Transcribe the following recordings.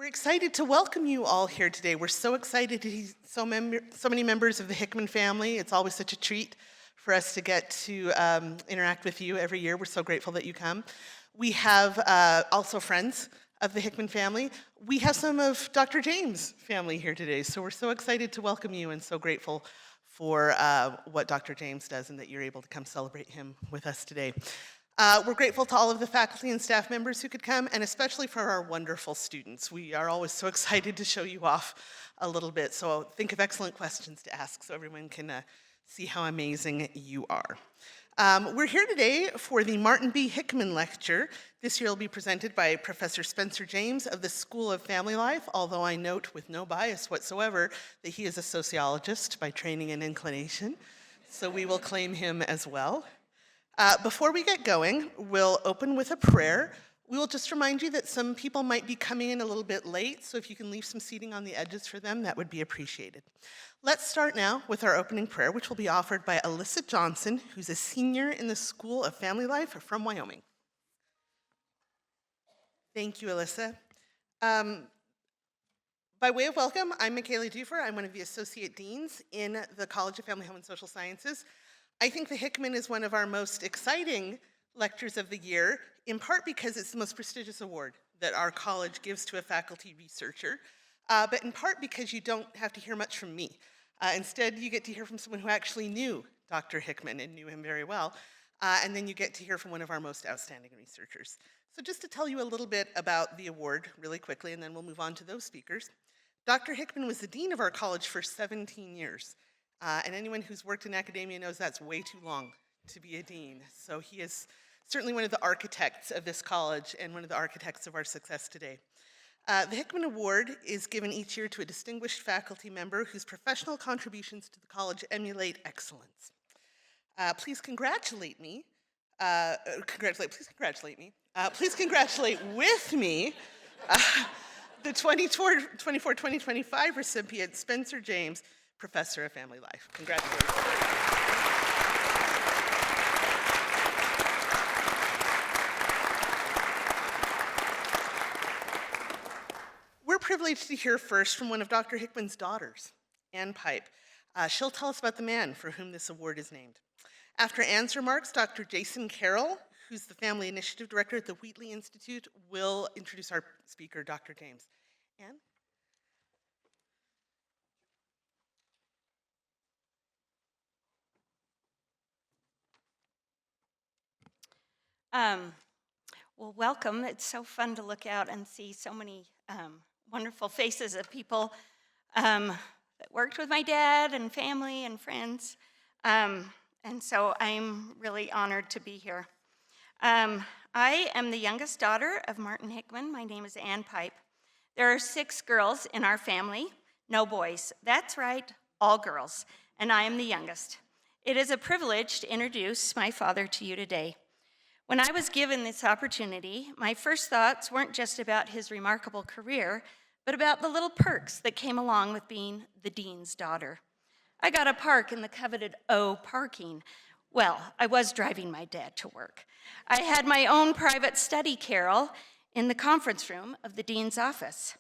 excited to welcome you all here today. We're so excited to see so many members of the Hickman family. It's always such a treat for us to get to interact with you every year. We're so grateful that you come. We have also friends of the Hickman family. We have some of Dr. James' family here today, so we're so excited to welcome you and so grateful for what Dr. James does and that you're able to come celebrate him with us today. We're grateful to all of the faculty and staff members who could come, and especially for our wonderful students. We are always so excited to show you off a little bit, so think of excellent questions to ask so everyone can see how amazing you are. We're here today for the Martin B. Hickman Lecture. This year will be presented by Professor Spencer James of the School of Family Life, although I note with no bias whatsoever that he is a sociologist by training and inclination, so we will claim him as well. Before we get going, we'll open with a prayer. We will just remind you that some people might be coming in a little bit late, so if you can leave some seating on the edges for them, that would be appreciated. Let's start now with our opening prayer, which will be offered by Alyssa Johnson, who's a senior in the School of Family Life from Wyoming. Thank you, Alyssa. By way of welcome, I'm Michaela Dufer. I'm one of the Associate Deans in the College of Family, Home, and Social Sciences. I think the Hickman is one of our most exciting lectures of the year, in part because it's the most prestigious award that our college gives to a faculty researcher, but in part because you don't have to hear much from me. Instead, you get to hear from someone who actually knew Dr. Hickman and knew him very well, and then you get to hear from one of our most outstanding researchers. So just to tell you a little bit about the award really quickly, and then we'll move on to those speakers. Dr. Hickman was the dean of our college for 17 years. And anyone who's worked in academia knows that's way too long to be a dean. So he is certainly one of the architects of this college and one of the architects of our success today. The Hickman Award is given each year to a distinguished faculty member whose professional contributions to the college emulate excellence. Please congratulate me. Please congratulate with me the 24-2025 recipient, Spencer James, Professor of Family Life. Congratulations. We're privileged to hear first from one of Dr. Hickman's daughters, Ann Pipe. She'll tell us about the man for whom this award is named. After Ann's remarks, Dr. Jason Carroll, who's the Family Initiative Director at the Wheatley Institute, will introduce our speaker, Dr. James. Ann? Well, welcome. It's so fun to look out and see so many wonderful faces of people that worked with my dad and family and friends. And so I'm really honored to be here. I am the youngest daughter of Martin Hickman. My name is Ann Pipe. There are 6 girls in our family, no boys. That's right, all girls. And I am the youngest. It is a privilege to introduce my father to you today. When I was given this opportunity, my first thoughts weren't just about his remarkable career, but about the little perks that came along with being the dean's daughter. I got a park in the coveted O parking. Well, I was driving my dad to work. I had my own private study carrel in the conference room of the dean's office.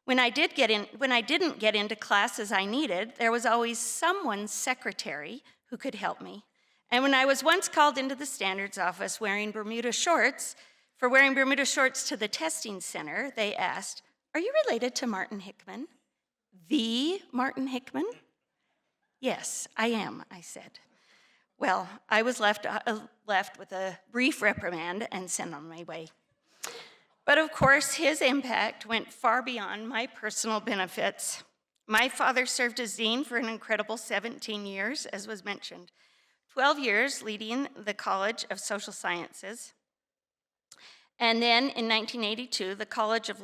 When I didn't get into classes I needed, there was always someone's secretary who could help me. And when I was once called into the standards office wearing Bermuda shorts to the testing center, they asked, "Are you related to Martin Hickman?" "The Martin Hickman?" "Yes, I am," I said. Well, I was left with a brief reprimand and sent on my way. But of course, his impact went far beyond my personal benefits. My father served as dean for an incredible 17 years, as was mentioned. 12 years leading the College of Social Sciences. And then in 1982, the College of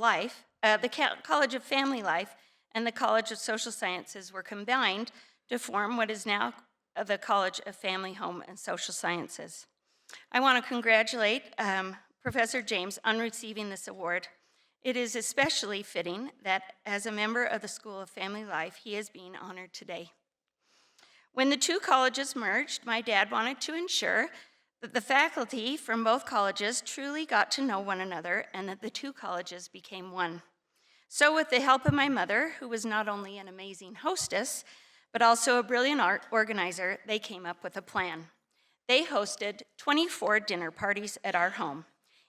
Family Life and the College of Social Sciences were combined to form what is now the College of Family, Home, and Social Sciences. I want to congratulate Professor James on receiving this award. It is especially fitting that as a member of the School of Family Life, he is being honored today. When the 2 colleges merged, my dad wanted to ensure that the faculty from both colleges truly got to know one another and that the 2 colleges became one. So with the help of my mother, who was not only an amazing hostess, but also a brilliant art organizer, they came up with a plan. They hosted 24 dinner parties at our home.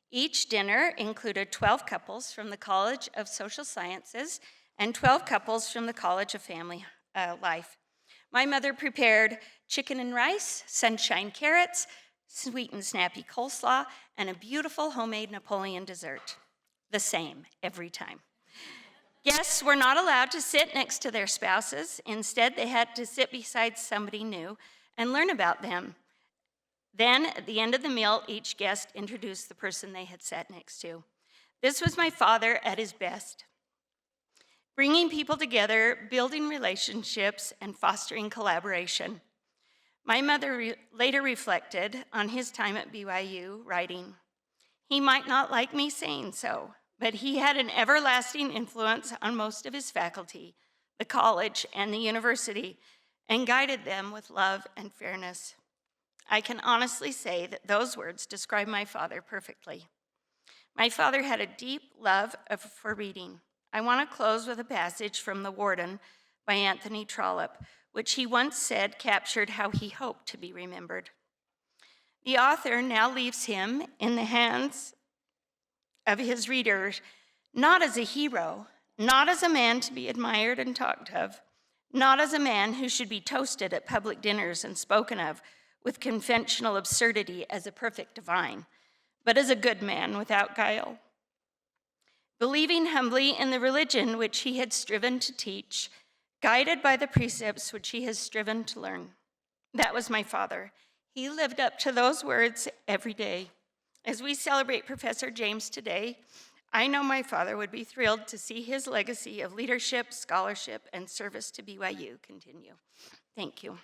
Each dinner included 12 couples from the College of Social Sciences and 12 couples from the College of Family Life. My mother prepared chicken and rice, sunshine carrots, sweet and snappy coleslaw, and a beautiful homemade Napoleon dessert. The same every time. Guests were not allowed to sit next to their spouses. Instead, they had to sit beside somebody new and learn about them. Then, at the end of the meal, each guest introduced the person they had sat next to. This was my father at his best, bringing people together, building relationships, and fostering collaboration. My mother later reflected on his time at BYU, writing, "He might not like me saying so, but he had an everlasting influence on most of his faculty, the college, and the university, and guided them with love and fairness." I can honestly say that those words describe my father perfectly. My father had a deep love for reading. I want to close with a passage from The Warden by Anthony Trollope, which he once said captured how he hoped to be remembered. The author now leaves him in the hands of his readers, not as a hero, not as a man to be admired and talked of, not as a man who should be toasted at public dinners and spoken of with conventional absurdity as a perfect divine, but as a good man without guile. Believing humbly in the religion which he had striven to teach, guided by the precepts which he has striven to learn. That was my father. He lived up to those words every day. As we celebrate Professor James today, I know my father would be thrilled to see his legacy of leadership, scholarship, and service to BYU continue. Thank you.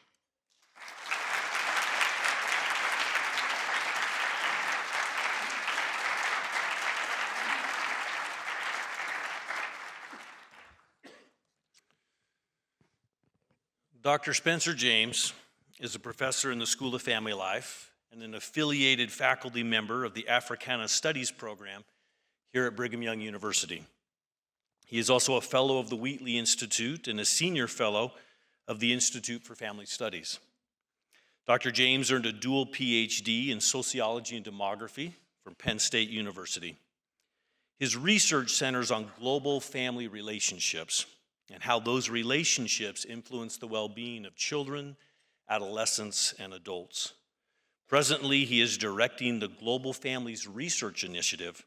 Dr. Spencer James is a professor in the School of Family Life and an affiliated faculty member of the Africana Studies program here at Brigham Young University. He is also a fellow of the Wheatley Institute and a senior fellow of the Institute for Family Studies. Dr. James earned a dual PhD in sociology and demography from Penn State University. His research centers on global family relationships and how those relationships influence the well-being of children, adolescents, and adults. Presently, he is directing the Global Families Research Initiative,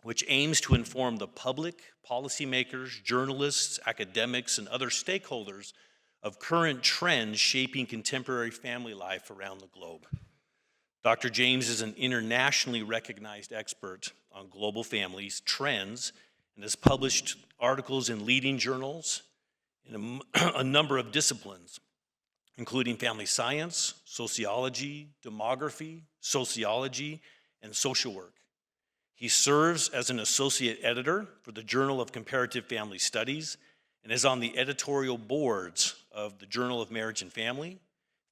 which aims to inform the public, policymakers, journalists, academics, and other stakeholders of current trends shaping contemporary family life around the globe. Dr. James is an internationally recognized expert on global families, trends, and has published articles in leading journals in a number of disciplines, including family science, sociology, demography, sociology, and social work. He serves as an associate editor for the Journal of Comparative Family Studies and is on the editorial boards of the Journal of Marriage and Family,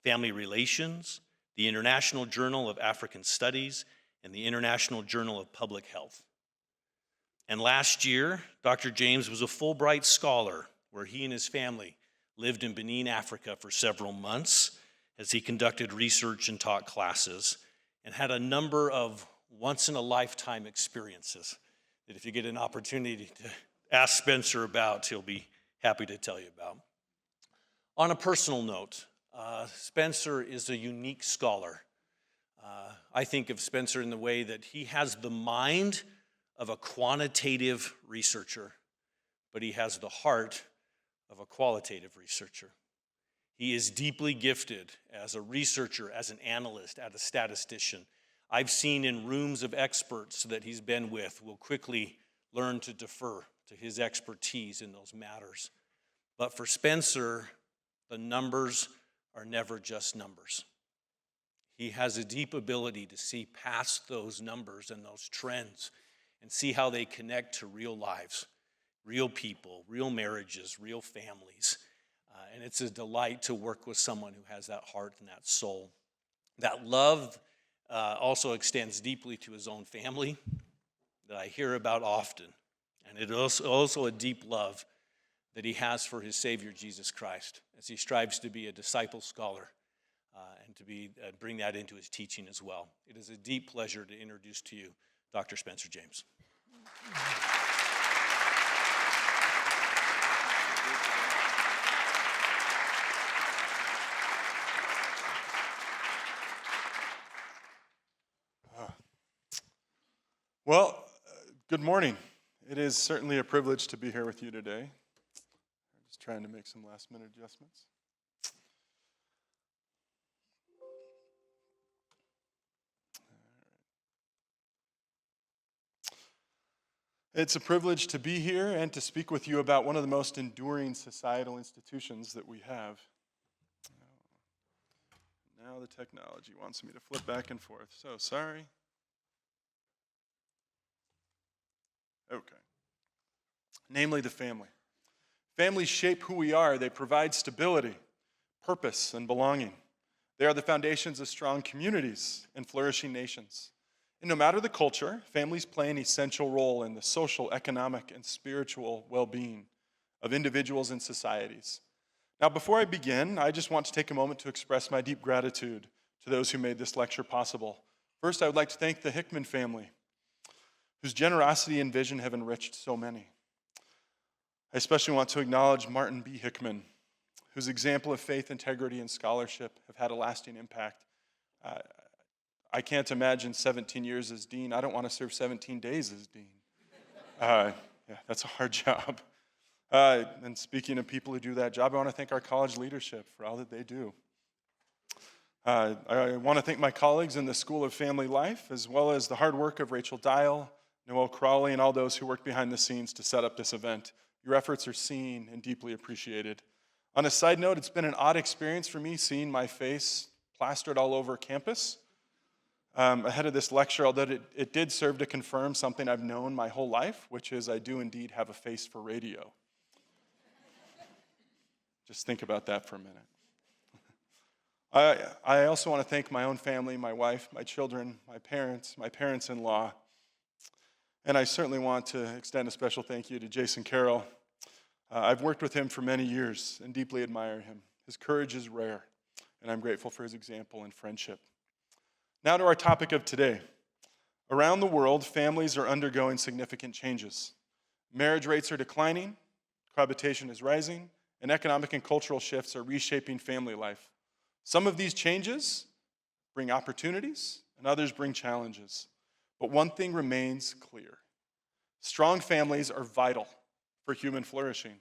Family Relations, the International Journal of African Studies, and the International Journal of Public Health. And last year, Dr. James was a Fulbright Scholar, where he and his family lived in Benin, Africa for several months as he conducted research and taught classes, and had a number of once-in-a-lifetime experiences that if you get an opportunity to ask Spencer about, he'll be happy to tell you about. On a personal note, Spencer is a unique scholar. I think of Spencer in the way that he has the mind of a quantitative researcher, but he has the heart of a qualitative researcher. He is deeply gifted as a researcher, as an analyst, as a statistician. I've seen in rooms of experts that he's been with will quickly learn to defer to his expertise in those matters. But for Spencer, the numbers are never just numbers. He has a deep ability to see past those numbers and those trends and see how they connect to real lives, real people, real marriages, real families. And it's a delight to work with someone who has that heart and that soul. That love also extends deeply to his own family that I hear about often. And it is also a deep love that he has for his Savior, Jesus Christ, as he strives to be a disciple scholar and to bring that into his teaching as well. It is a deep pleasure to introduce to you Dr. Spencer James. Well, good morning. It is certainly a privilege to be here with you today. I'm just trying to make some last-minute adjustments. It's a privilege to be here and to speak with you about one of the most enduring societal institutions that we have. Now the technology wants me to flip back and forth, so sorry. Okay. Namely, the family. Families shape who we are. They provide stability, purpose, and belonging. They are the foundations of strong communities and flourishing nations. And no matter the culture, families play an essential role in the social, economic, and spiritual well-being of individuals and societies. Now, before I begin, I just want to take a moment to express my deep gratitude to those who made this lecture possible. First, I would like to thank the Hickman family, whose generosity and vision have enriched so many. I especially want to acknowledge Martin B. Hickman, whose example of faith, integrity, and scholarship have had a lasting impact. I can't imagine 17 years as dean. I don't want to serve 17 days as dean. Yeah, that's a hard job. And speaking of people who do that job, I want to thank our college leadership for all that they do. I want to thank my colleagues in the School of Family Life, as well as the hard work of Rachel Dial, Noel Crawley, and all those who worked behind the scenes to set up this event. Your efforts are seen and deeply appreciated. On a side note, it's been an odd experience for me seeing my face plastered all over campus ahead of this lecture, although it did serve to confirm something I've known my whole life, which is I do indeed have a face for radio. Just think about that for a minute. I also want to thank my own family, my wife, my children, my parents-in-law, and I certainly want to extend a special thank you to Jason Carroll. I've worked with him for many years and deeply admire him. His courage is rare, and I'm grateful for his example and friendship. Now to our topic of today. Around the world, families are undergoing significant changes. Marriage rates are declining, cohabitation is rising, and economic and cultural shifts are reshaping family life. Some of these changes bring opportunities, and others bring challenges. But one thing remains clear. Strong families are vital for human flourishing.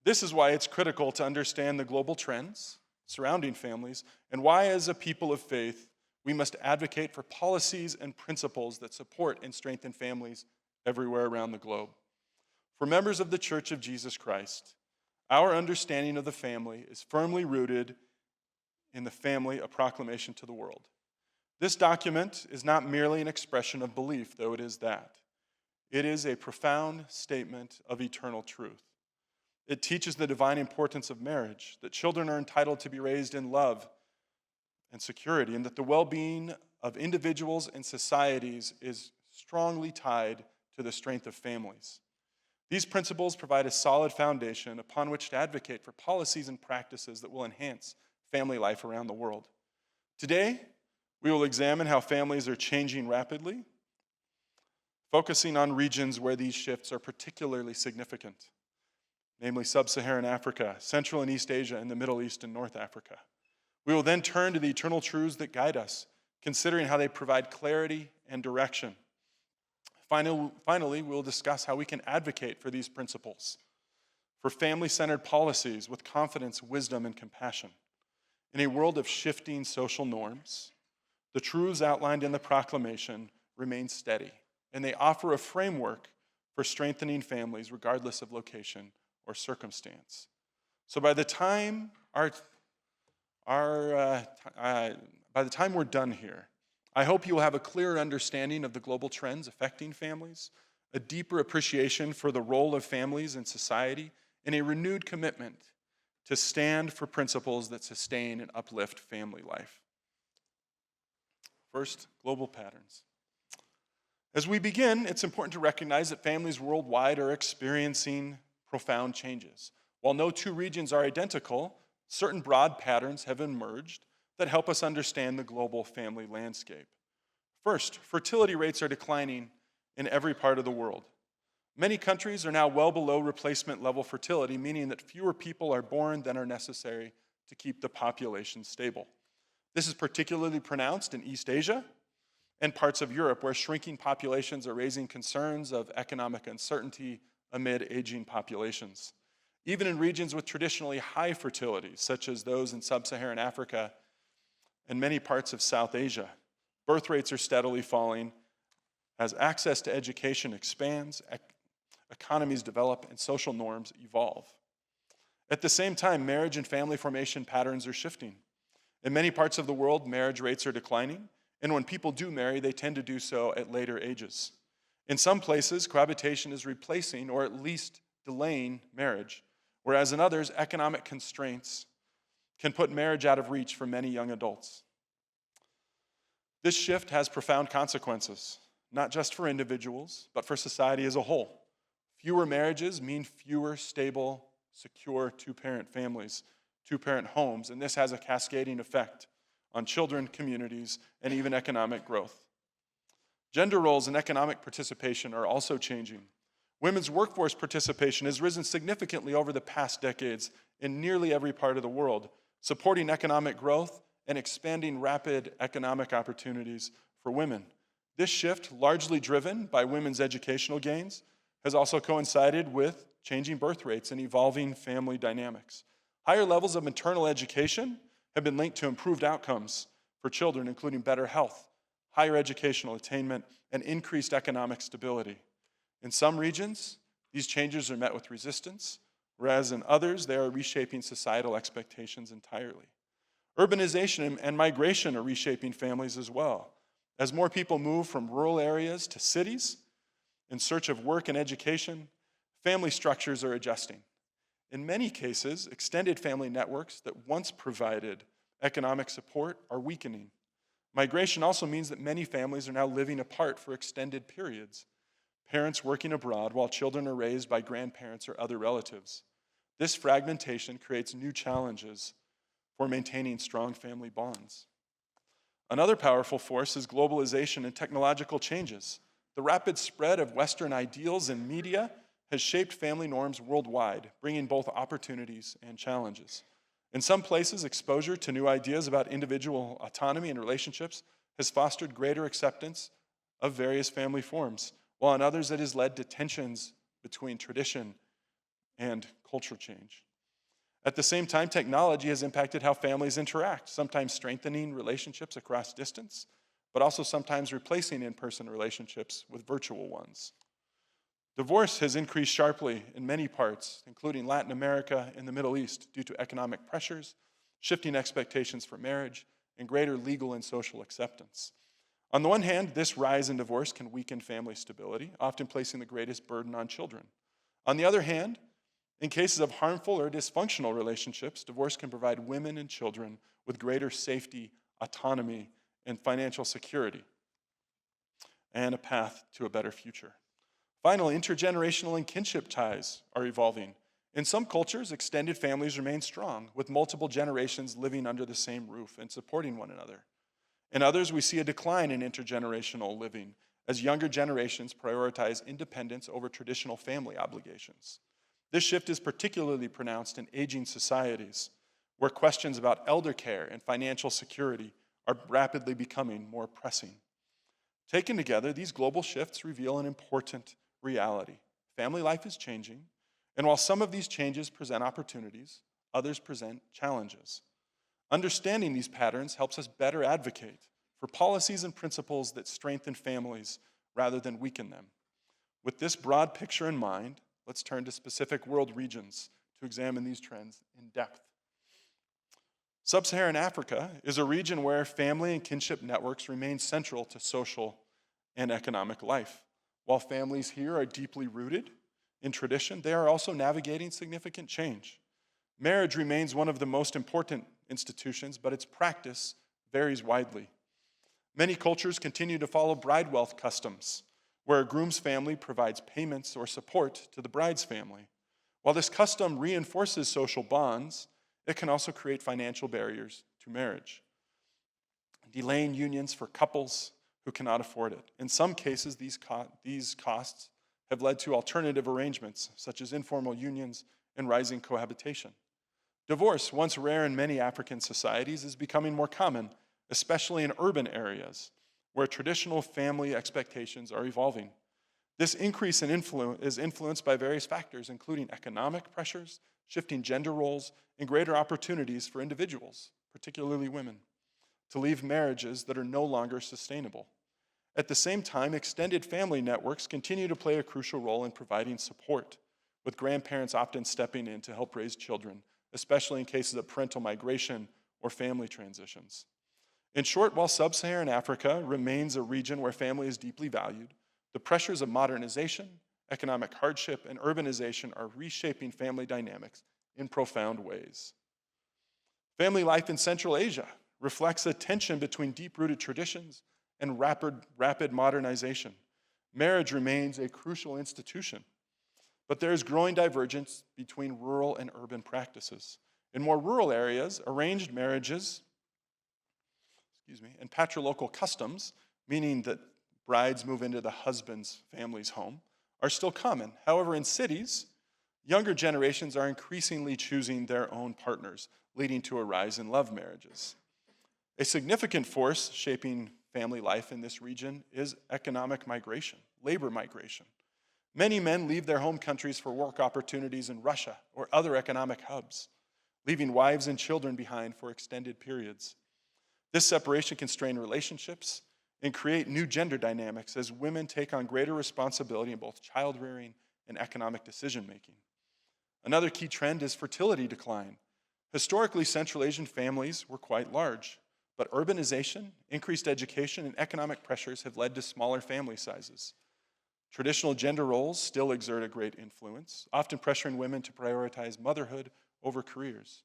This is why it's critical to understand the global trends surrounding families and why, as a people of faith, we must advocate for policies and principles that support and strengthen families everywhere around the globe. For members of the Church of Jesus Christ, our understanding of the family is firmly rooted in the family, a proclamation to the world. This document is not merely an expression of belief, though it is that. It is a profound statement of eternal truth. It teaches the divine importance of marriage, that children are entitled to be raised in love and security, and that the well-being of individuals and societies is strongly tied to the strength of families. These principles provide a solid foundation upon which to advocate for policies and practices that will enhance family life around the world. Today, we will examine how families are changing rapidly, focusing on regions where these shifts are particularly significant, namely Sub-Saharan Africa, Central and East Asia, and the Middle East and North Africa. We will then turn to the eternal truths that guide us, considering how they provide clarity and direction. Finally, we will discuss how we can advocate for these principles, for family-centered policies with confidence, wisdom, and compassion. In a world of shifting social norms, the truths outlined in the proclamation remain steady, and they offer a framework for strengthening families regardless of location or circumstance. So by the time we're done here, I hope you will have a clearer understanding of the global trends affecting families, a deeper appreciation for the role of families in society, and a renewed commitment to stand for principles that sustain and uplift family life. First, global patterns. As we begin, it's important to recognize that families worldwide are experiencing profound changes. While no two regions are identical, certain broad patterns have emerged that help us understand the global family landscape. First, fertility rates are declining in every part of the world. Many countries are now well below replacement level fertility, meaning that fewer people are born than are necessary to keep the population stable. This is particularly pronounced in East Asia and parts of Europe, where shrinking populations are raising concerns of economic uncertainty amid aging populations. Even in regions with traditionally high fertility, such as those in sub-Saharan Africa and many parts of South Asia, birth rates are steadily falling as access to education expands, economies develop, and social norms evolve. At the same time, marriage and family formation patterns are shifting. In many parts of the world, marriage rates are declining, and when people do marry, they tend to do so at later ages. In some places, cohabitation is replacing or at least delaying marriage, whereas in others, economic constraints can put marriage out of reach for many young adults. This shift has profound consequences, not just for individuals, but for society as a whole. Fewer marriages mean fewer stable, secure two-parent families, two-parent homes, and this has a cascading effect on children, communities, and even economic growth. Gender roles and economic participation are also changing. Women's workforce participation has risen significantly over the past decades in nearly every part of the world, supporting economic growth and expanding rapid economic opportunities for women. This shift, largely driven by women's educational gains, has also coincided with changing birth rates and evolving family dynamics. Higher levels of maternal education have been linked to improved outcomes for children, including better health, higher educational attainment, and increased economic stability. In some regions, these changes are met with resistance, whereas in others, they are reshaping societal expectations entirely. Urbanization and migration are reshaping families as well. As more people move from rural areas to cities in search of work and education, family structures are adjusting. In many cases, extended family networks that once provided economic support are weakening. Migration also means that many families are now living apart for extended periods, parents working abroad while children are raised by grandparents or other relatives. This fragmentation creates new challenges for maintaining strong family bonds. Another powerful force is globalization and technological changes. The rapid spread of Western ideals and media has shaped family norms worldwide, bringing both opportunities and challenges. In some places, exposure to new ideas about individual autonomy and relationships has fostered greater acceptance of various family forms, while in others it has led to tensions between tradition and cultural change. At the same time, technology has impacted how families interact, sometimes strengthening relationships across distance, but also sometimes replacing in-person relationships with virtual ones. Divorce has increased sharply in many parts, including Latin America and the Middle East, due to economic pressures, shifting expectations for marriage, and greater legal and social acceptance. On the one hand, this rise in divorce can weaken family stability, often placing the greatest burden on children. On the other hand, in cases of harmful or dysfunctional relationships, divorce can provide women and children with greater safety, autonomy, and financial security, and a path to a better future. Finally, intergenerational and kinship ties are evolving. In some cultures, extended families remain strong, with multiple generations living under the same roof and supporting one another. In others, we see a decline in intergenerational living as younger generations prioritize independence over traditional family obligations. This shift is particularly pronounced in aging societies, where questions about elder care and financial security are rapidly becoming more pressing. Taken together, these global shifts reveal an important reality. Family life is changing, and while some of these changes present opportunities, others present challenges. Understanding these patterns helps us better advocate for policies and principles that strengthen families rather than weaken them. With this broad picture in mind, let's turn to specific world regions to examine these trends in depth. Sub-Saharan Africa is a region where family and kinship networks remain central to social and economic life. While families here are deeply rooted in tradition, they are also navigating significant change. Marriage remains one of the most important institutions, but its practice varies widely. Many cultures continue to follow bride wealth customs, where a groom's family provides payments or support to the bride's family. While this custom reinforces social bonds, it can also create financial barriers to marriage, delaying unions for couples who cannot afford it. In some cases, these costs have led to alternative arrangements, such as informal unions and rising cohabitation. Divorce, once rare in many African societies, is becoming more common, especially in urban areas, where traditional family expectations are evolving. This increase in influence is influenced by various factors, including economic pressures, shifting gender roles, and greater opportunities for individuals, particularly women, to leave marriages that are no longer sustainable. At the same time, extended family networks continue to play a crucial role in providing support, with grandparents often stepping in to help raise children, especially in cases of parental migration or family transitions. In short, while sub-Saharan Africa remains a region where family is deeply valued, the pressures of modernization, economic hardship, and urbanization are reshaping family dynamics in profound ways. Family life in Central Asia reflects a tension between deep-rooted traditions and rapid modernization. Marriage remains a crucial institution, but there is growing divergence between rural and urban practices. In more rural areas, arranged marriages, and patrilocal customs, meaning that brides move into the husband's family's home, are still common. However, in cities, younger generations are increasingly choosing their own partners, leading to a rise in love marriages. A significant force shaping family life in this region is economic migration, labor migration. Many men leave their home countries for work opportunities in Russia or other economic hubs, leaving wives and children behind for extended periods. This separation can strain relationships and create new gender dynamics as women take on greater responsibility in both child rearing and economic decision making. Another key trend is fertility decline. Historically, Central Asian families were quite large, but urbanization, increased education, and economic pressures have led to smaller family sizes. Traditional gender roles still exert a great influence, often pressuring women to prioritize motherhood over careers.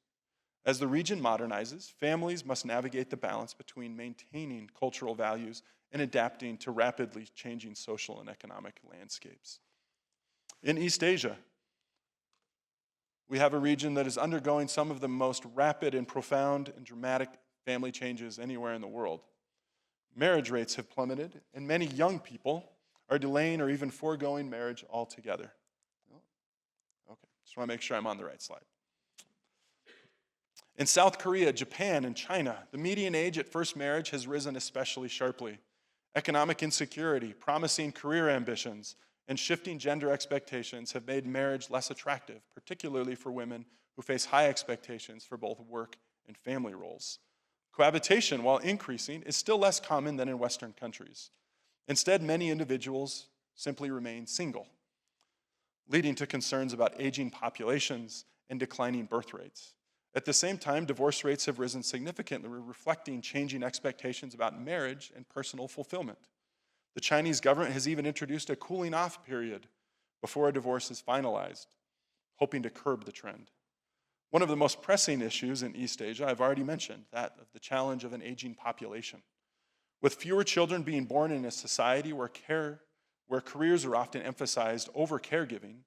As the region modernizes, families must navigate the balance between maintaining cultural values and adapting to rapidly changing social and economic landscapes. In East Asia, we have a region that is undergoing some of the most rapid and profound and dramatic family changes anywhere in the world. Marriage rates have plummeted, and many young people are delaying or even foregoing marriage altogether. Okay, just want to make sure I'm on the right slide. In South Korea, Japan, and China, the median age at first marriage has risen especially sharply. Economic insecurity, promising career ambitions, and shifting gender expectations have made marriage less attractive, particularly for women who face high expectations for both work and family roles. Cohabitation, while increasing, is still less common than in Western countries. Instead, many individuals simply remain single, leading to concerns about aging populations and declining birth rates. At the same time, divorce rates have risen significantly, reflecting changing expectations about marriage and personal fulfillment. The Chinese government has even introduced a cooling off period before a divorce is finalized, hoping to curb the trend. One of the most pressing issues in East Asia, I've already mentioned, that of the challenge of an aging population. With fewer children being born in a society where careers are often emphasized over caregiving,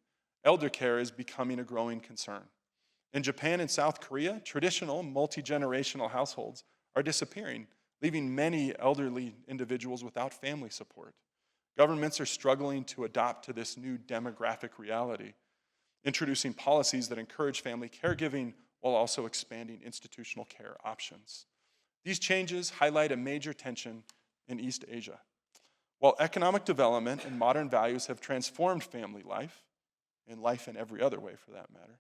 elder care is becoming a growing concern. In Japan and South Korea, traditional multi-generational households are disappearing, leaving many elderly individuals without family support. Governments are struggling to adapt to this new demographic reality, introducing policies that encourage family caregiving while also expanding institutional care options. These changes highlight a major tension in East Asia. While economic development and modern values have transformed family life, and life in every other way for that matter,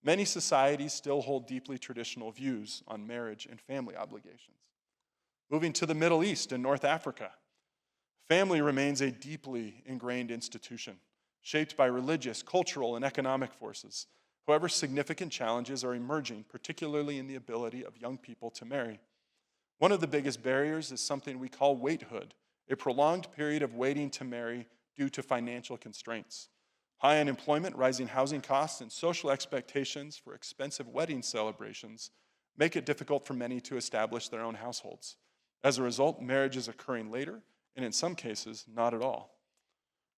many societies still hold deeply traditional views on marriage and family obligations. Moving to the Middle East and North Africa, family remains a deeply ingrained institution, shaped by religious, cultural, and economic forces. However, significant challenges are emerging, particularly in the ability of young people to marry. One of the biggest barriers is something we call waithood, a prolonged period of waiting to marry due to financial constraints. High unemployment, rising housing costs, and social expectations for expensive wedding celebrations make it difficult for many to establish their own households. As a result, marriage is occurring later, and in some cases, not at all.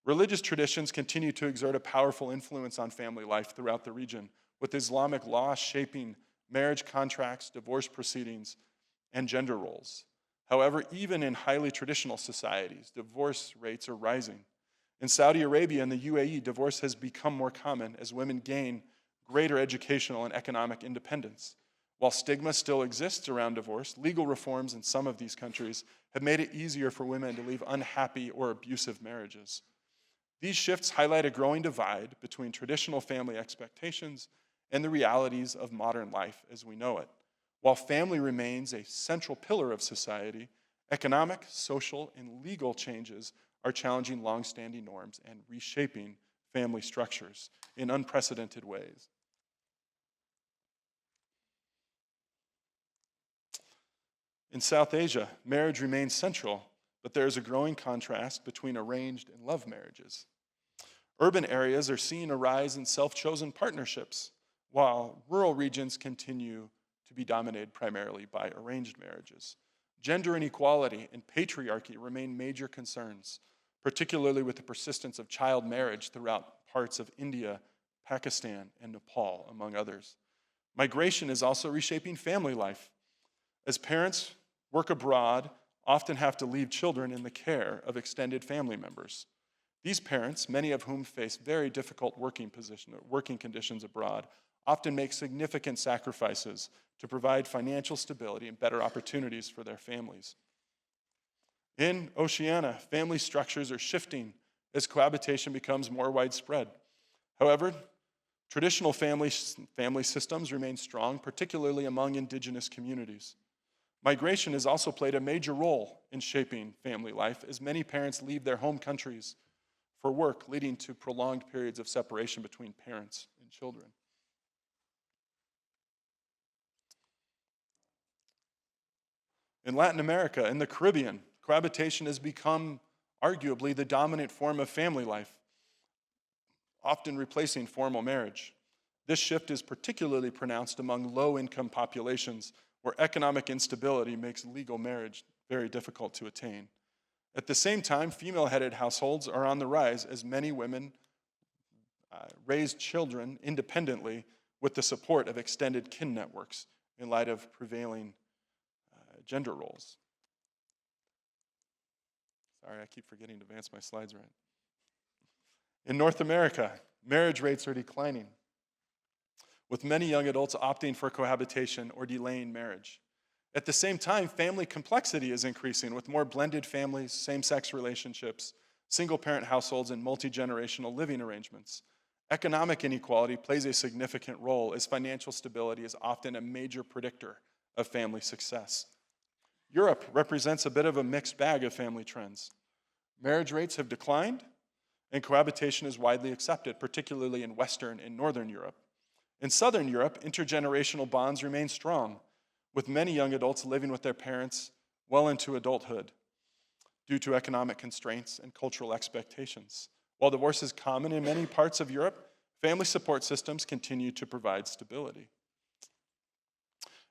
Religious traditions continue to exert a powerful influence on family life throughout the region, with Islamic law shaping marriage contracts, divorce proceedings, and gender roles. However, even in highly traditional societies, divorce rates are rising. In Saudi Arabia and the UAE, divorce has become more common as women gain greater educational and economic independence. While stigma still exists around divorce, legal reforms in some of these countries have made it easier for women to leave unhappy or abusive marriages. These shifts highlight a growing divide between traditional family expectations and the realities of modern life as we know it. While family remains a central pillar of society, economic, social, and legal changes are challenging longstanding norms and reshaping family structures in unprecedented ways. In South Asia, marriage remains central, but there is a growing contrast between arranged and love marriages. Urban areas are seeing a rise in self-chosen partnerships, while rural regions continue to be dominated primarily by arranged marriages. Gender inequality and patriarchy remain major concerns, particularly with the persistence of child marriage throughout parts of India, Pakistan, and Nepal, among others. Migration is also reshaping family life. As parents work abroad, often have to leave children in the care of extended family members. These parents, many of whom face very difficult working conditions abroad, often make significant sacrifices to provide financial stability and better opportunities for their families. In Oceania, family structures are shifting as cohabitation becomes more widespread. However, traditional family systems remain strong, particularly among indigenous communities. Migration has also played a major role in shaping family life, as many parents leave their home countries for work, leading to prolonged periods of separation between parents and children. In Latin America and the Caribbean, cohabitation has become arguably the dominant form of family life, often replacing formal marriage. This shift is particularly pronounced among low-income populations where economic instability makes legal marriage very difficult to attain. At the same time, female-headed households are on the rise as many women raise children independently with the support of extended kin networks in light of prevailing gender roles. Sorry, I keep forgetting to advance my slides right. In North America, marriage rates are declining, with many young adults opting for cohabitation or delaying marriage. At the same time, family complexity is increasing with more blended families, same-sex relationships, single-parent households, and multi-generational living arrangements. Economic inequality plays a significant role as financial stability is often a major predictor of family success. Europe represents a bit of a mixed bag of family trends. Marriage rates have declined, and cohabitation is widely accepted, particularly in Western and Northern Europe. In Southern Europe, intergenerational bonds remain strong, with many young adults living with their parents well into adulthood due to economic constraints and cultural expectations. While divorce is common in many parts of Europe, family support systems continue to provide stability.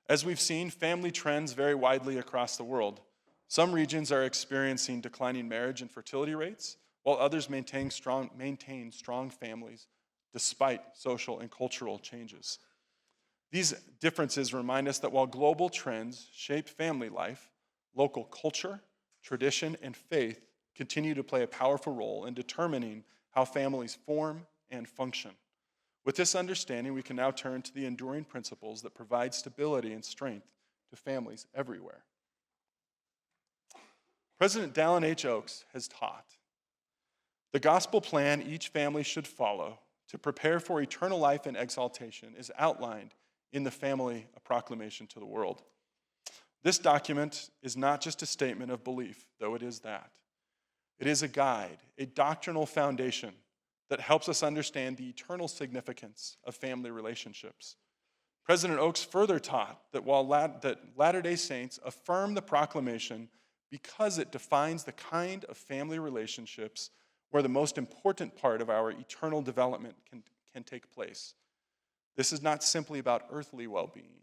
As we've seen, family trends vary widely across the world. Some regions are experiencing declining marriage and fertility rates, while others maintain strong families despite social and cultural changes. These differences remind us that while global trends shape family life, local culture, tradition, and faith continue to play a powerful role in determining how families form and function. With this understanding, we can now turn to the enduring principles that provide stability and strength to families everywhere. President Dallin H. Oaks has taught, the gospel plan each family should follow to prepare for eternal life and exaltation is outlined in the Family Proclamation to the World. This document is not just a statement of belief, though it is that. It is a guide, a doctrinal foundation that helps us understand the eternal significance of family relationships. President Oaks further taught that that Latter-day Saints affirm the proclamation because it defines the kind of family relationships where the most important part of our eternal development can take place. This is not simply about earthly well-being.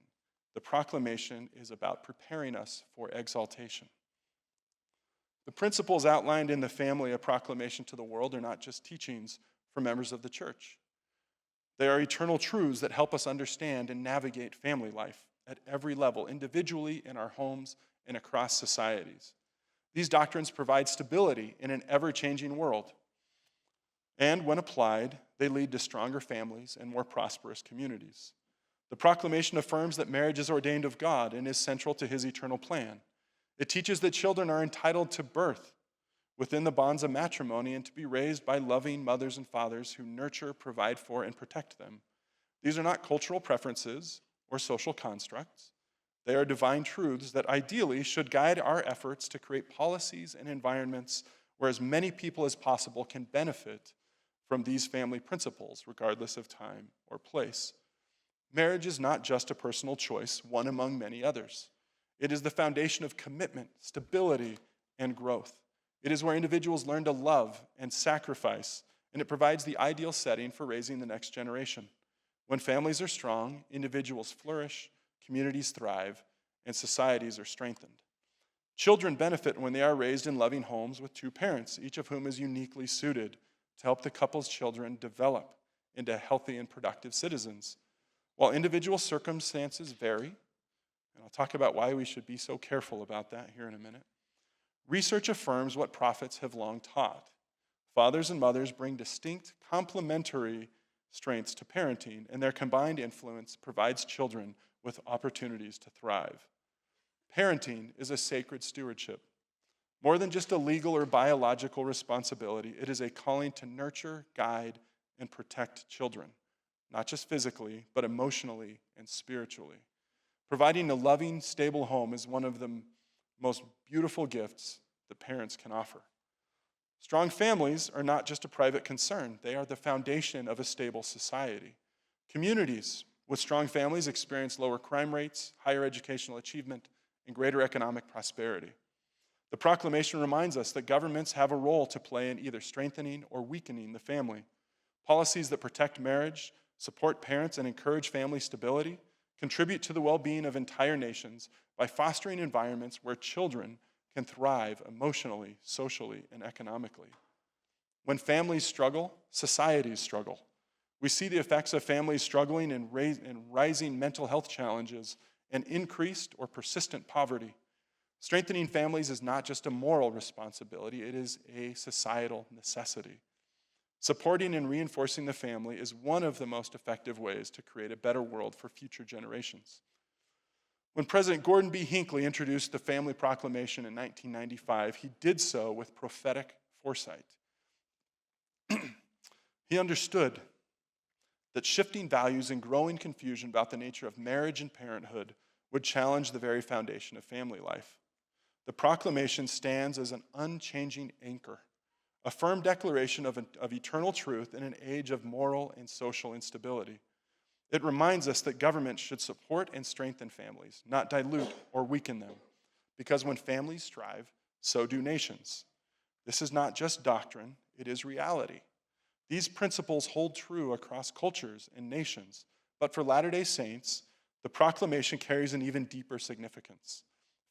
The proclamation is about preparing us for exaltation. The principles outlined in the family, A Proclamation to the World, are not just teachings for members of the church. They are eternal truths that help us understand and navigate family life at every level, individually, in our homes, and across societies. These doctrines provide stability in an ever-changing world. And when applied, they lead to stronger families and more prosperous communities. The proclamation affirms that marriage is ordained of God and is central to his eternal plan. It teaches that children are entitled to birth within the bonds of matrimony and to be raised by loving mothers and fathers who nurture, provide for, and protect them. These are not cultural preferences or social constructs. They are divine truths that ideally should guide our efforts to create policies and environments where as many people as possible can benefit from these family principles, regardless of time or place. Marriage is not just a personal choice, one among many others. It is the foundation of commitment, stability, and growth. It is where individuals learn to love and sacrifice, and it provides the ideal setting for raising the next generation. When families are strong, individuals flourish, communities thrive, and societies are strengthened. Children benefit when they are raised in loving homes with two parents, each of whom is uniquely suited to help the couple's children develop into healthy and productive citizens. While individual circumstances vary, and I'll talk about why we should be so careful about that here in a minute, research affirms what prophets have long taught. Fathers and mothers bring distinct complementary strengths to parenting, and their combined influence provides children with opportunities to thrive. Parenting is a sacred stewardship. More than just a legal or biological responsibility, it is a calling to nurture, guide, and protect children, not just physically, but emotionally and spiritually. Providing a loving, stable home is one of the most beautiful gifts that parents can offer. Strong families are not just a private concern. They are the foundation of a stable society. Communities with strong families experience lower crime rates, higher educational achievement, and greater economic prosperity. The proclamation reminds us that governments have a role to play in either strengthening or weakening the family. Policies that protect marriage, support parents, and encourage family stability contribute to the well-being of entire nations by fostering environments where children can thrive emotionally, socially, and economically. When families struggle, societies struggle. We see the effects of families struggling and rising mental health challenges and increased or persistent poverty. Strengthening families is not just a moral responsibility, it is a societal necessity. Supporting and reinforcing the family is one of the most effective ways to create a better world for future generations. When President Gordon B. Hinckley introduced the Family Proclamation in 1995, he did so with prophetic foresight. He understood that shifting values and growing confusion about the nature of marriage and parenthood would challenge the very foundation of family life. The proclamation stands as an unchanging anchor, a firm declaration of eternal truth in an age of moral and social instability. It reminds us that governments should support and strengthen families, not dilute or weaken them, because when families strive, so do nations. This is not just doctrine, it is reality. These principles hold true across cultures and nations, but for Latter-day Saints, the proclamation carries an even deeper significance.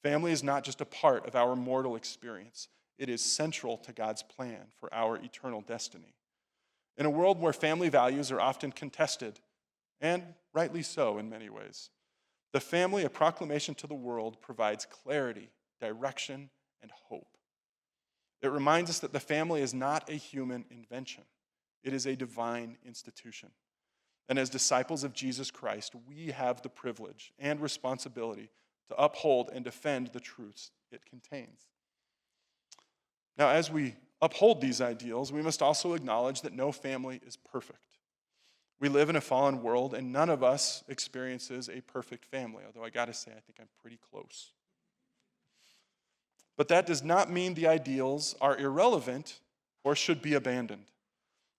Family is not just a part of our mortal experience. It is central to God's plan for our eternal destiny. In a world where family values are often contested, and rightly so in many ways, the family, A Proclamation to the World, provides clarity, direction, and hope. It reminds us that the family is not a human invention. It is a divine institution. And as disciples of Jesus Christ, we have the privilege and responsibility to uphold and defend the truths it contains. Now, as we uphold these ideals, we must also acknowledge that no family is perfect. We live in a fallen world, and none of us experiences a perfect family, although I gotta say, I think I'm pretty close. But that does not mean the ideals are irrelevant or should be abandoned.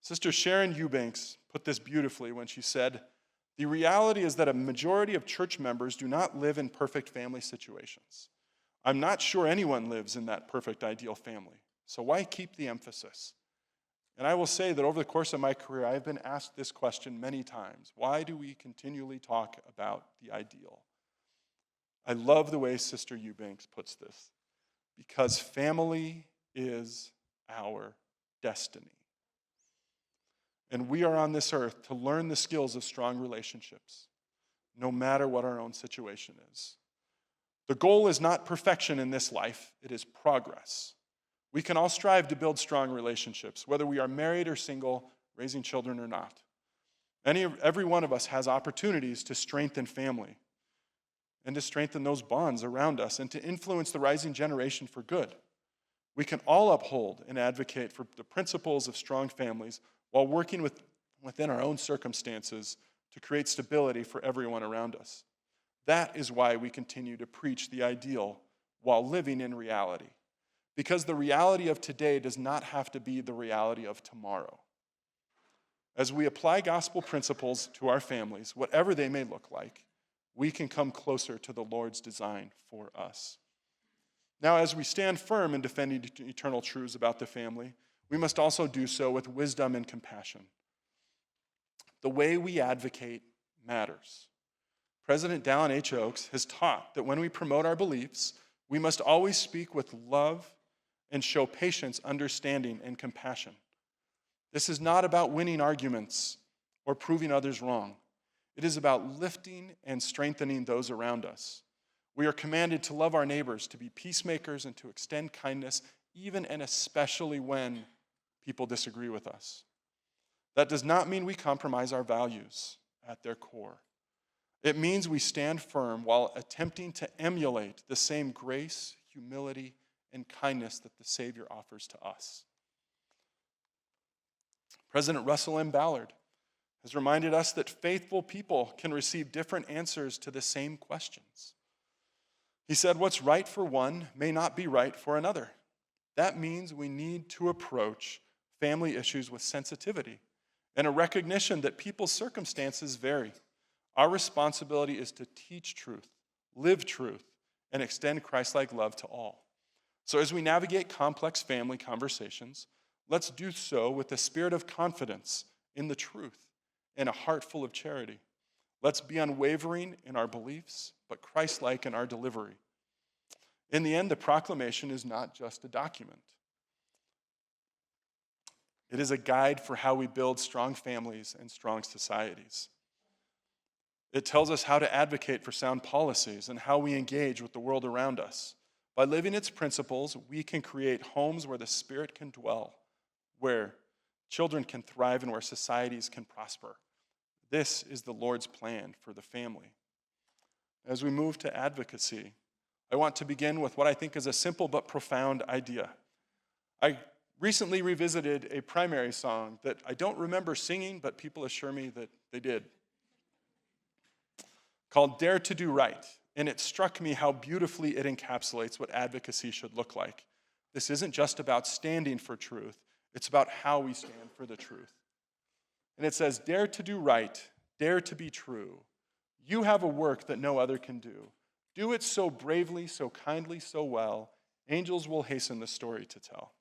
Sister Sharon Eubanks put this beautifully when she said, "The reality is that a majority of church members do not live in perfect family situations. I'm not sure anyone lives in that perfect ideal family, so why keep the emphasis?" And I will say that over the course of my career, I've been asked this question many times. Why do we continually talk about the ideal? I love the way Sister Eubanks puts this. because family is our destiny. And we are on this earth to learn the skills of strong relationships, no matter what our own situation is. The goal is not perfection in this life, it is progress. We can all strive to build strong relationships, whether we are married or single, raising children or not. Every one of us has opportunities to strengthen family and to strengthen those bonds around us and to influence the rising generation for good. We can all uphold and advocate for the principles of strong families while working within our own circumstances to create stability for everyone around us. That is why we continue to preach the ideal while living in reality. Because the reality of today does not have to be the reality of tomorrow. As we apply gospel principles to our families, whatever they may look like, we can come closer to the Lord's design for us. Now, as we stand firm in defending eternal truths about the family, we must also do so with wisdom and compassion. The way we advocate matters. President Dallin H. Oaks has taught that when we promote our beliefs, we must always speak with love and show patience, understanding, and compassion. This is not about winning arguments or proving others wrong. It is about lifting and strengthening those around us. We are commanded to love our neighbors, to be peacemakers, and to extend kindness, even and especially when people disagree with us. That does not mean we compromise our values at their core. It means we stand firm while attempting to emulate the same grace, humility, and kindness that the Savior offers to us. President Russell M. Ballard has reminded us that faithful people can receive different answers to the same questions. He said, what's right for one may not be right for another. That means we need to approach family issues with sensitivity and a recognition that people's circumstances vary. Our responsibility is to teach truth, live truth, and extend Christ-like love to all. So as we navigate complex family conversations, let's do so with a spirit of confidence in the truth and a heart full of charity. Let's be unwavering in our beliefs, but Christ-like in our delivery. In the end, the proclamation is not just a document. It is a guide for how we build strong families and strong societies. It tells us how to advocate for sound policies and how we engage with the world around us. By living its principles, we can create homes where the Spirit can dwell, where children can thrive, and where societies can prosper. This is the Lord's plan for the family. As we move to advocacy, I want to begin with what I think is a simple but profound idea. I recently revisited a primary song that I don't remember singing, but people assure me that they did, called Dare to Do Right. And it struck me how beautifully it encapsulates what advocacy should look like. This isn't just about standing for truth, it's about how we stand for the truth. And it says, dare to do right, dare to be true. You have a work that no other can do. Do it so bravely, so kindly, so well, angels will hasten the story to tell.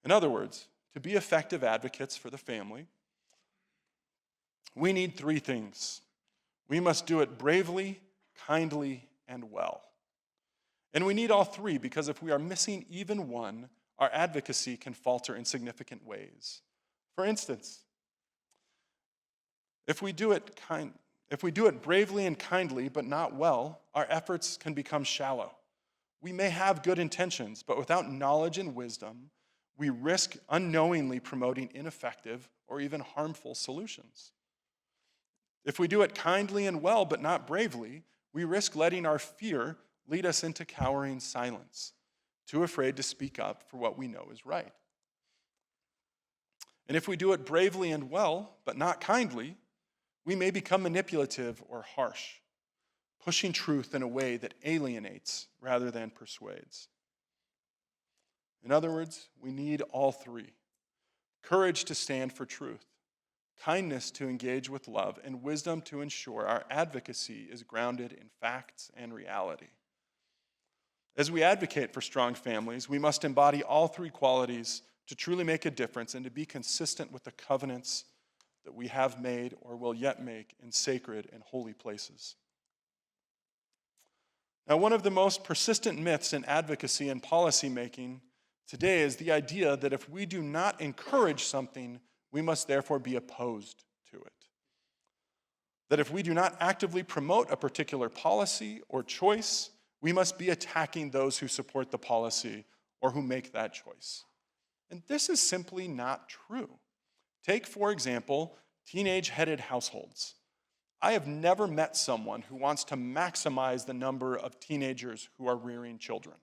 In other words, to be effective advocates for the family, we need three things. We must do it bravely, kindly, and well. And we need all three because if we are missing even one, our advocacy can falter in significant ways. For instance, if we do it bravely and kindly but not well, our efforts can become shallow. We may have good intentions, but without knowledge and wisdom, we risk unknowingly promoting ineffective or even harmful solutions. If we do it kindly and well but not bravely, we risk letting our fear lead us into cowering silence, too afraid to speak up for what we know is right. And if we do it bravely and well but not kindly, we may become manipulative or harsh, pushing truth in a way that alienates rather than persuades. In other words, we need all three: courage to stand for truth, kindness to engage with love, and wisdom to ensure our advocacy is grounded in facts and reality. As we advocate for strong families, we must embody all three qualities to truly make a difference and to be consistent with the covenants that we have made or will yet make in sacred and holy places. Now, one of the most persistent myths in advocacy and policymaking today is the idea that if we do not encourage something, we must therefore be opposed to it. That if we do not actively promote a particular policy or choice, we must be attacking those who support the policy or who make that choice. And this is simply not true. Take, for example, teenage-headed households. I have never met someone who wants to maximize the number of teenagers who are rearing children.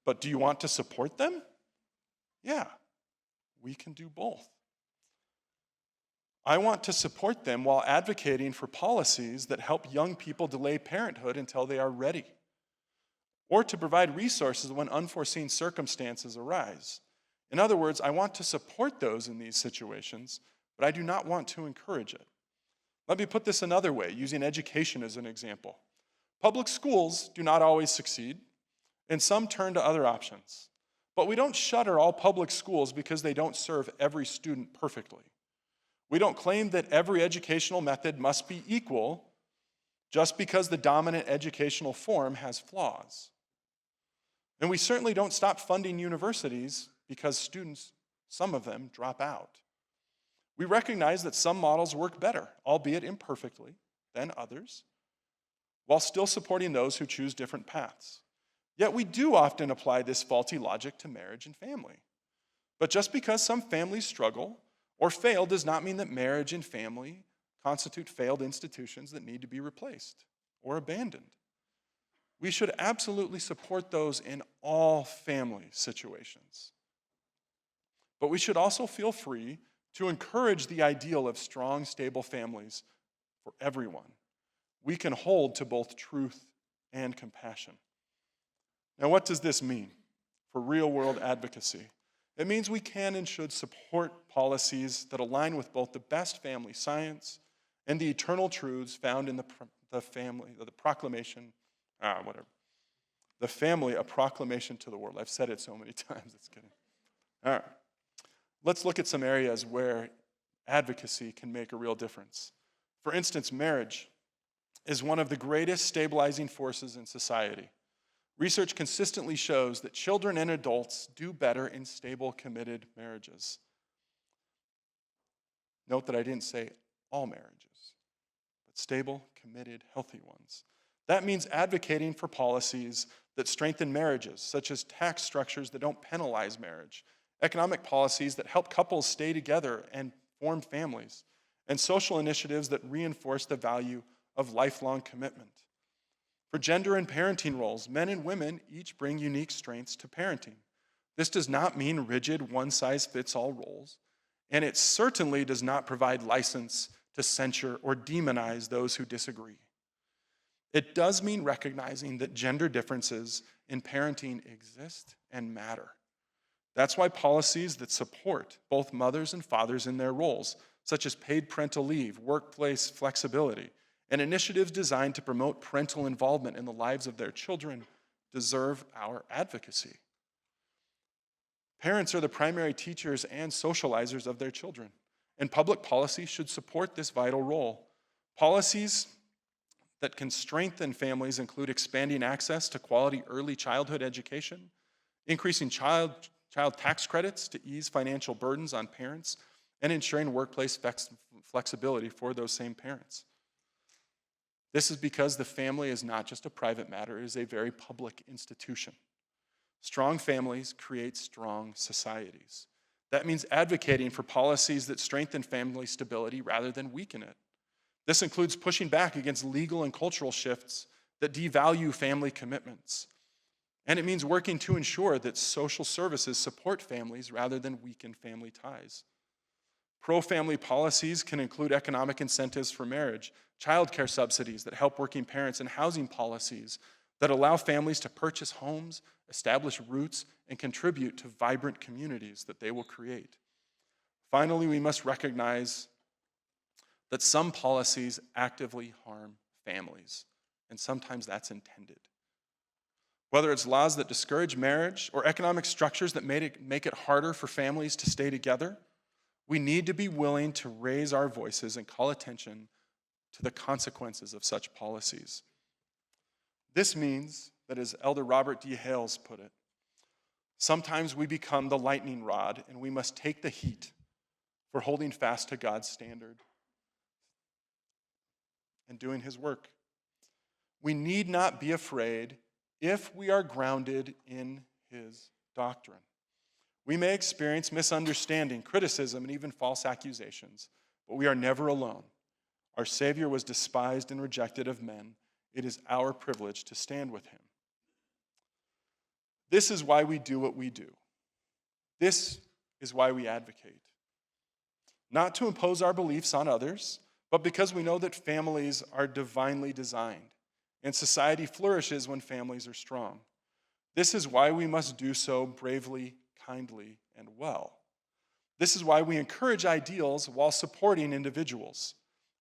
But do you want to support them? Yeah, we can do both. I want to support them while advocating for policies that help young people delay parenthood until they are ready, or to provide resources when unforeseen circumstances arise. In other words, I want to support those in these situations, but I do not want to encourage it. Let me put this another way, using education as an example. Public schools do not always succeed, and some turn to other options. But we don't shutter all public schools because they don't serve every student perfectly. We don't claim that every educational method must be equal just because the dominant educational form has flaws. And we certainly don't stop funding universities because students, some of them, drop out. We recognize that some models work better, albeit imperfectly, than others, while still supporting those who choose different paths. Yet we do often apply this faulty logic to marriage and family. But just because some families struggle or fail does not mean that marriage and family constitute failed institutions that need to be replaced or abandoned. We should absolutely support those in all family situations. But we should also feel free to encourage the ideal of strong, stable families for everyone. We can hold to both truth and compassion. Now, what does this mean for real-world advocacy? It means we can and should support policies that align with both the best family science and the eternal truths found in the family, the proclamation, the family, a proclamation to the world. I've said it so many times, it's kidding. All right. Let's look at some areas where advocacy can make a real difference. For instance, marriage is one of the greatest stabilizing forces in society. Research consistently shows that children and adults do better in stable, committed marriages. Note that I didn't say all marriages, but stable, committed, healthy ones. That means advocating for policies that strengthen marriages, such as tax structures that don't penalize marriage, economic policies that help couples stay together and form families, and social initiatives that reinforce the value of lifelong commitment. For gender and parenting roles, men and women each bring unique strengths to parenting. This does not mean rigid, one-size-fits-all roles, and it certainly does not provide license to censure or demonize those who disagree. It does mean recognizing that gender differences in parenting exist and matter. That's why policies that support both mothers and fathers in their roles, such as paid parental leave, workplace flexibility, and initiatives designed to promote parental involvement in the lives of their children, deserve our advocacy. Parents are the primary teachers and socializers of their children, and public policy should support this vital role. Policies that can strengthen families include expanding access to quality early childhood education, increasing child tax credits to ease financial burdens on parents, and ensuring workplace flexibility for those same parents. This is because the family is not just a private matter, it is a very public institution. Strong families create strong societies. That means advocating for policies that strengthen family stability rather than weaken it. This includes pushing back against legal and cultural shifts that devalue family commitments. And it means working to ensure that social services support families rather than weaken family ties. Pro-family policies can include economic incentives for marriage, childcare subsidies that help working parents, and housing policies that allow families to purchase homes, establish roots, and contribute to vibrant communities that they will create. Finally, we must recognize that some policies actively harm families, and sometimes that's intended. Whether it's laws that discourage marriage or economic structures that make it harder for families to stay together, we need to be willing to raise our voices and call attention to the consequences of such policies. This means that, as Elder Robert D. Hales put it, sometimes we become the lightning rod and we must take the heat for holding fast to God's standard and doing his work. We need not be afraid if we are grounded in his doctrine. We may experience misunderstanding, criticism, and even false accusations, but we are never alone. Our Savior was despised and rejected of men. It is our privilege to stand with him. This is why we do what we do. This is why we advocate. Not to impose our beliefs on others, but because we know that families are divinely designed, and society flourishes when families are strong. This is why we must do so bravely, kindly, and well. This is why we encourage ideals while supporting individuals.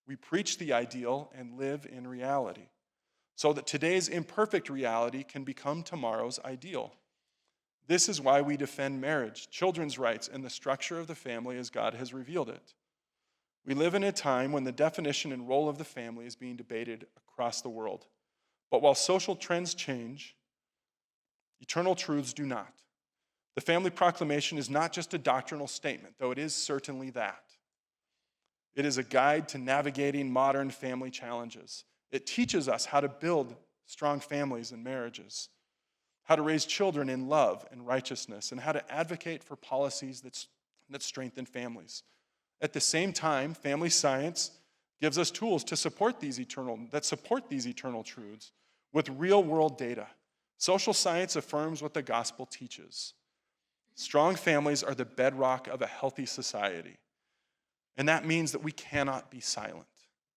We preach the ideal and live in reality, so that today's imperfect reality can become tomorrow's ideal. This is why we defend marriage, children's rights, and the structure of the family as God has revealed it. We live in a time when the definition and role of the family is being debated across the world. But while social trends change, eternal truths do not. The family proclamation is not just a doctrinal statement, though it is certainly that. It is a guide to navigating modern family challenges. It teaches us how to build strong families and marriages, how to raise children in love and righteousness, and how to advocate for policies that strengthen families. At the same time, family science gives us tools to support these eternal truths with real-world data. Social science affirms what the gospel teaches. Strong families are the bedrock of a healthy society. And that means that we cannot be silent.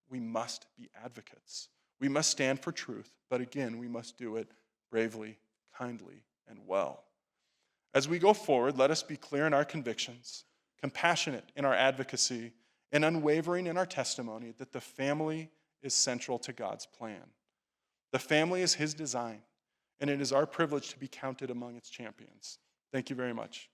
We must be advocates. We must stand for truth, but again, we must do it bravely, kindly, and well. As we go forward, let us be clear in our convictions, compassionate in our advocacy, and unwavering in our testimony that the family is central to God's plan. The family is his design, and it is our privilege to be counted among its champions. Thank you very much.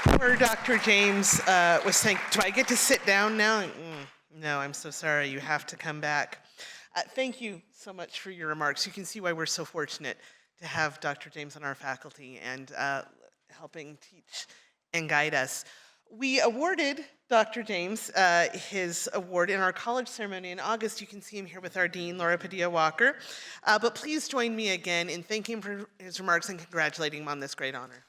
Poor Dr. James was saying, do I get to sit down now? No, I'm so sorry. You have to come back. Thank you so much for your remarks. You can see why we're so fortunate to have Dr. James on our faculty and helping teach and guide us. We awarded Dr. James his award in our college ceremony in August. You can see him here with our dean, Laura Padilla-Walker. But please join me again in thanking him for his remarks and congratulating him on this great honor.